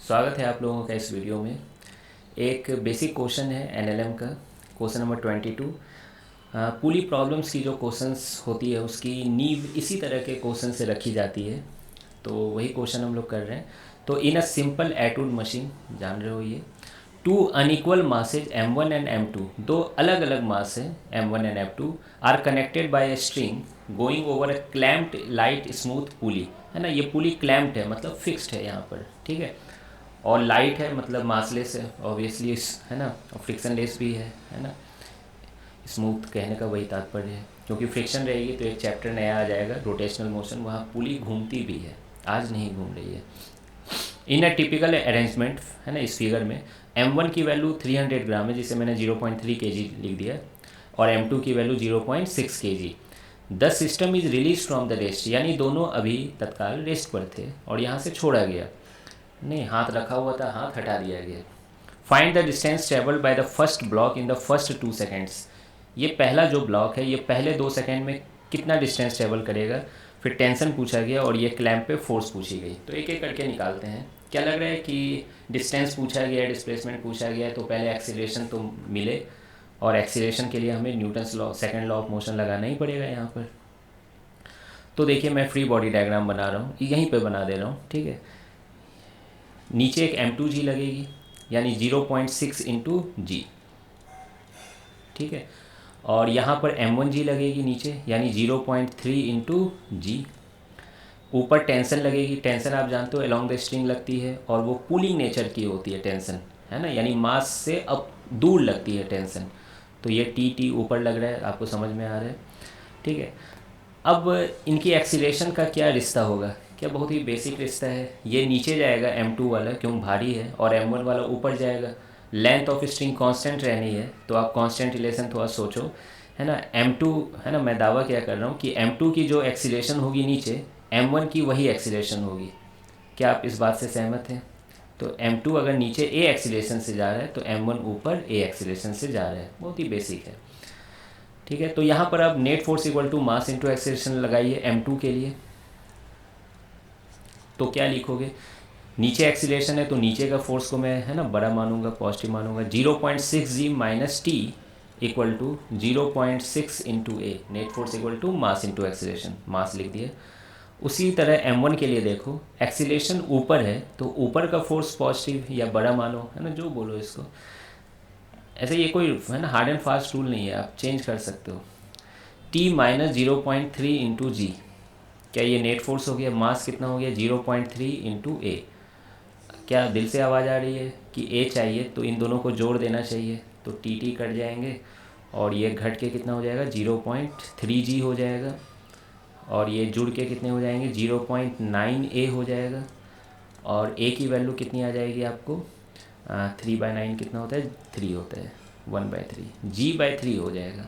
स्वागत है आप लोगों का इस वीडियो में। एक बेसिक क्वेश्चन है एनएलएम का, क्वेश्चन नंबर 22। पूरी प्रॉब्लम्स की जो क्वेश्चंस होती है उसकी नींव इसी तरह के क्वेश्चन से रखी जाती है, तो वही क्वेश्चन हम लोग कर रहे हैं। तो इन अ सिंपल एटूड मशीन, जान रहे हो ये, to unequal masses m1 and m2, दो अलग अलग मास है m1 and m2, are connected by a string going over a clamped light smooth pulley. है ना, ये पुली क्लैम्प्ड है मतलब फिक्स्ड है यहाँ पर, ठीक है। और लाइट है मतलब मासलेस है ऑब्वियसली, है ना, और फ्रिक्शन लेस भी है ना। स्मूथ कहने का वही तात्पर्य है, क्योंकि फ्रिक्शन रहेगी तो एक चैप्टर नया आ जाएगा, रोटेशनल मोशन, वहाँ पुली घूमती भी है, आज नहीं घूम रही है। इन अ टिपिकल अरेंजमेंट, है ना, इस फिगर में m1 की वैल्यू 300 ग्राम है, जिसे मैंने 0.3 kg लिख दिया, और m2 की value 0.6 kg। The system is release from the rest, यानी दोनों अभी तत्काल रेस्ट पर थे और यहाँ से छोड़ा गया, नहीं हाथ रखा हुआ था, हाथ हटा दिया गया। Find the distance travelled by the first block in the first 2 seconds. ये पहला जो ब्लॉक है ये पहले 2 सेकेंड में कितना डिस्टेंस ट्रेवल करेगा। फिर टेंशन पूछा गया और ये क्लैंप पे फोर्स पूछी गई, तो एक एक करके निकालते हैं। क्या लग रहा है कि डिस्टेंस पूछा गया, डिस्प्लेसमेंट पूछा गया, तो पहले एक्सीलरेशन तो मिले, और एक्सीलरेशन के लिए हमें Newton's law, second law of motion लगाना ही पड़ेगा यहाँ पर। तो देखिए मैं फ्री बॉडी डायग्राम बना रहा हूँ, यहीं पे बना दे रहा हूँ, ठीक है। नीचे एक m2g लगेगी, यानी 0.6 इंटू जी, ठीक है। और यहाँ पर m1g लगेगी नीचे, यानी 0.3 इंटू जी। ऊपर टेंशन लगेगी, टेंशन आप जानते हो अलोंग द स्ट्रिंग लगती है, और वो पुलिंग नेचर की होती है टेंशन, है ना, यानी मास से अब दूर लगती है टेंशन। तो ये टी ऊपर लग रहा है, आपको समझ में आ रहा है, ठीक है। अब इनकी एक्सीलरेशन का क्या रिश्ता होगा, क्या बहुत ही बेसिक रिश्ता है। ये नीचे जाएगा m2 वाला, क्यों भारी है, और m1 वाला ऊपर जाएगा। लेंथ ऑफ स्ट्रिंग कांस्टेंट रहनी है, तो आप कांस्टेंट रिलेशन थोड़ा सोचो, है ना। m2, है ना, मैं दावा क्या कर रहा हूँ कि m2 की जो एक्सीलरेशन होगी नीचे, m1 की वही एक्सीलरेशन होगी। क्या आप इस बात से सहमत हैं? तो m2 अगर नीचे a एक्सीलरेशन से जा रहा है तो m1 ऊपर a एक्सीलरेशन से जा रहा है, बहुत ही बेसिक है, ठीक है। तो यहाँ पर आप net force equal to mass into acceleration लगाइए m2 के लिए, तो क्या लिखोगे। नीचे एक्सीलरेशन है तो नीचे का फोर्स को मैं, है ना, बड़ा मानूंगा, पॉजिटिव मानूंगा। 0.6g minus T equal to 0.6 into A, net force equal to mass into acceleration, mass लिख दिया। उसी तरह m1 के लिए देखो, एक्सीलरेशन ऊपर है तो ऊपर का फोर्स पॉजिटिव या बड़ा मानो, है ना, जो बोलो इसको। ऐसे ये कोई, है ना, हार्ड एंड फास्ट रूल नहीं है, आप चेंज कर सकते हो। टी माइनस 0.3 इंटू जी, क्या ये नेट फोर्स हो गया। मास कितना हो गया, 0.3 इंटू ए। क्या दिल से आवाज़ आ रही है कि ए चाहिए, तो इन दोनों को जोड़ देना चाहिए, तो टी कट जाएंगे और ये घट के कितना हो जाएगा, 0.3 जी हो जाएगा, और ये जुड़ के कितने हो जाएंगे, 0.9 ए हो जाएगा। और ए की वैल्यू कितनी आ जाएगी आपको, 3/9 कितना होता है, 3 होता है, 1/3, g/3 हो जाएगा,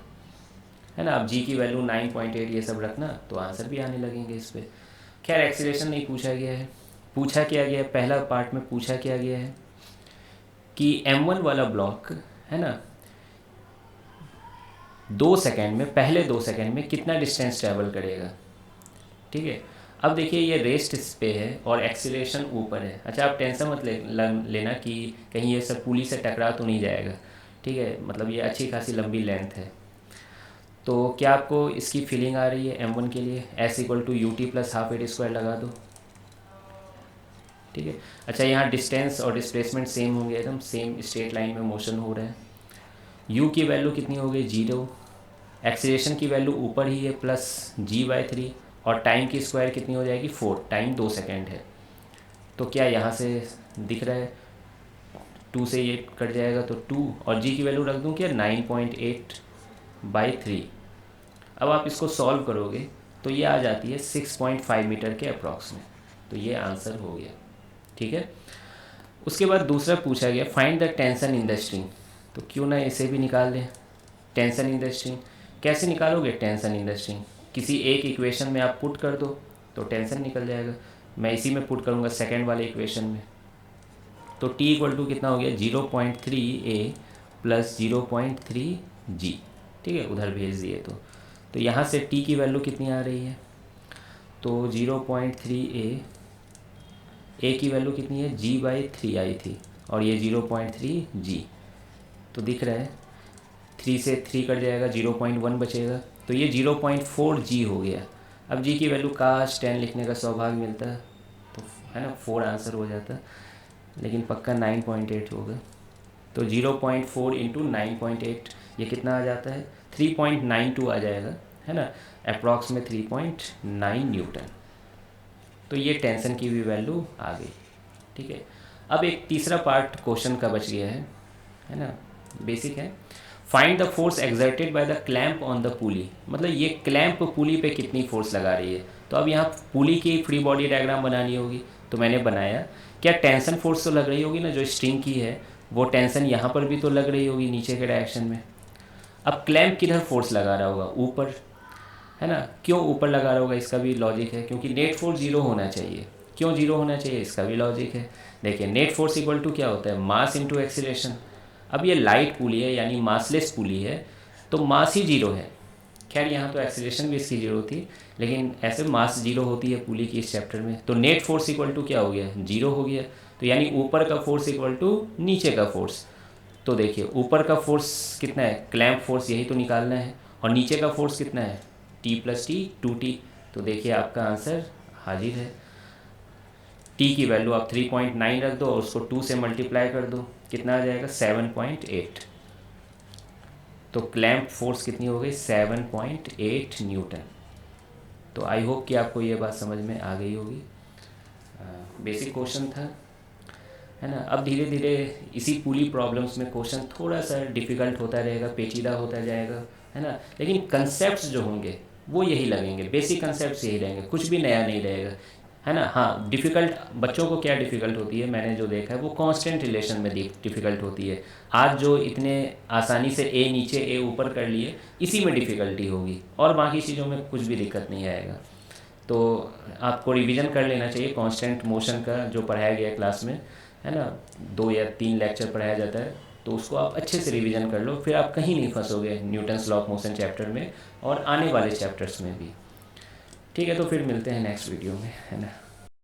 है ना। अब जी की वैल्यू 9.8 ये सब रखना, तो आंसर भी आने लगेंगे इस पर। खैर एक्सीलरेशन नहीं पूछा गया है, पूछा क्या गया है, पहला पार्ट में पूछा क्या गया है कि m1 वाला ब्लॉक, है ना, 2 सेकेंड में, पहले 2 सेकेंड में कितना डिस्टेंस ट्रैवल करेगा, ठीक है। अब देखिए ये रेस्ट इस पे है और एक्सीलरेशन ऊपर है। अच्छा आप टेंशन मत लेना कि कहीं ये सब पुली से टकरा तो नहीं जाएगा, ठीक है, मतलब ये अच्छी खासी लंबी लेंथ है। तो क्या आपको इसकी फीलिंग आ रही है m1 के लिए, s equal to U T plus half A T square लगा दो, ठीक है। अच्छा यहाँ डिस्टेंस और डिस्प्लेसमेंट सेम होंगे, एकदम सेम स्ट्रेट लाइन में मोशन हो रहा है। u की वैल्यू कितनी हो गई, 0। एक्सीलरेशन की वैल्यू ऊपर ही है, प्लस g/3, और टाइम की स्क्वायर कितनी हो जाएगी, 4, टाइम 2 सेकेंड है। तो क्या यहाँ से दिख रहा है, 2 से ये कट जाएगा तो 2, और g की वैल्यू रख दूँ क्या, 9.8/3। अब आप इसको सॉल्व करोगे तो ये आ जाती है 6.5 मीटर के अप्रॉक्स में, तो ये आंसर हो गया, ठीक है। उसके बाद दूसरा पूछा गया find the tension in the string, तो क्यों ना इसे भी निकाल लें। टेंशन इन द स्ट्रिंग कैसे निकालोगे, टेंशन इन द स्ट्रिंग किसी एक इक्वेशन में आप पुट कर दो तो टेंशन निकल जाएगा। मैं इसी में पुट करूँगा सेकेंड वाले इक्वेशन में, तो टी इक्वल टू कितना हो गया, 0.3 ए प्लस 0.3 जी, ठीक है, उधर भेज दिए तो यहाँ से टी की वैल्यू कितनी आ रही है, तो 0.3 ए ए की वैल्यू कितनी है, g/3 आई थी, और ये 0.3 g, तो दिख रहा है 3 से 3 कट जाएगा, 0.1 बचेगा, तो ये 0.4 g हो गया। अब g की वैल्यू काश 10 लिखने का सौभाग्य मिलता है, तो है ना 4 आंसर हो जाता, लेकिन पक्का 9.8 होगा। तो 0.4 इंटू 9.8 ये कितना आ जाता है, 3.92 आ जाएगा, है ना, अप्रॉक्स में 3.9 न्यूटन। तो ये टेंशन की भी वैल्यू आ गई। ठीक है, अब एक तीसरा पार्ट क्वेश्चन का बच गया है ना, बेसिक है। Find the force exerted by the clamp on the पुली, मतलब ये क्लैंप पुली पे कितनी फोर्स लगा रही है। तो अब यहाँ पुली की फ्री बॉडी डायग्राम बनानी होगी, तो मैंने बनाया, क्या टेंशन फोर्स तो लग रही होगी ना, जो स्ट्रिंग की है वो टेंशन यहाँ पर भी तो लग रही होगी नीचे के डायरेक्शन में। अब क्लैंप किधर फोर्स लगा रहा होगा, ऊपर, है ना। क्यों ऊपर लगा रहा होगा, इसका भी लॉजिक है, क्योंकि नेट फोर्स जीरो होना चाहिए। क्यों जीरो होना चाहिए, इसका भी लॉजिक है। देखिए नेट फोर्स इक्वल टू क्या होता है, मास इंटू एक्सीलरेशन। अब ये लाइट पुली है यानी मासलेस पुली है, तो मास ही जीरो है। खैर यहाँ तो एक्सीलरेशन भी इसकी जीरो थी, लेकिन ऐसे मास जीरो होती है पुली की इस चैप्टर में। तो नेट फोर्स इक्वल टू क्या हो गया, जीरो हो गया। तो यानी ऊपर का फोर्स इक्वल टू नीचे का फोर्स। तो देखिए ऊपर का फोर्स कितना है, क्लैंप फोर्स, यही तो निकालना है, और नीचे का फोर्स कितना है, T+T 2T। तो देखिए आपका आंसर हाजिर है। T की वैल्यू आप 3.9 रख दो और उसको 2 से मल्टीप्लाई कर दो, कितना आ जाएगा 7.8। तो क्लैंप फोर्स कितनी हो गई, 7.8 न्यूटन। तो आई होप कि आपको ये बात समझ में आ गई होगी। बेसिक क्वेश्चन था, है ना। अब धीरे धीरे इसी पुली प्रॉब्लम्स में क्वेश्चन थोड़ा सा डिफ़िकल्ट होता रहेगा, पेचीदा होता जाएगा, है ना, लेकिन कंसेप्ट्स जो होंगे वो यही लगेंगे, बेसिक कंसेप्ट्स यही रहेंगे, कुछ भी नया नहीं रहेगा, है ना। हाँ डिफ़िकल्ट बच्चों को क्या डिफ़िकल्ट होती है, मैंने जो देखा है वो कांस्टेंट रिलेशन में डिफ़िकल्ट होती है। आज जो इतने आसानी से ए नीचे ए ऊपर कर लिए, इसी में डिफ़िकल्टी होगी, और बाकी चीज़ों में कुछ भी दिक्कत नहीं आएगा। तो आपको रिवीजन कर लेना चाहिए कांस्टेंट मोशन का, जो पढ़ाया गया क्लास में, है ना, 2 या 3 लेक्चर पढ़ाया जाता है, तो उसको आप अच्छे से रिवीजन कर लो, फिर आप कहीं नहीं फंसोगे Newton's law of motion chapter में और आने वाले चैप्टर्स में भी। ठीक है, तो फिर मिलते हैं नेक्स्ट वीडियो में, है ना।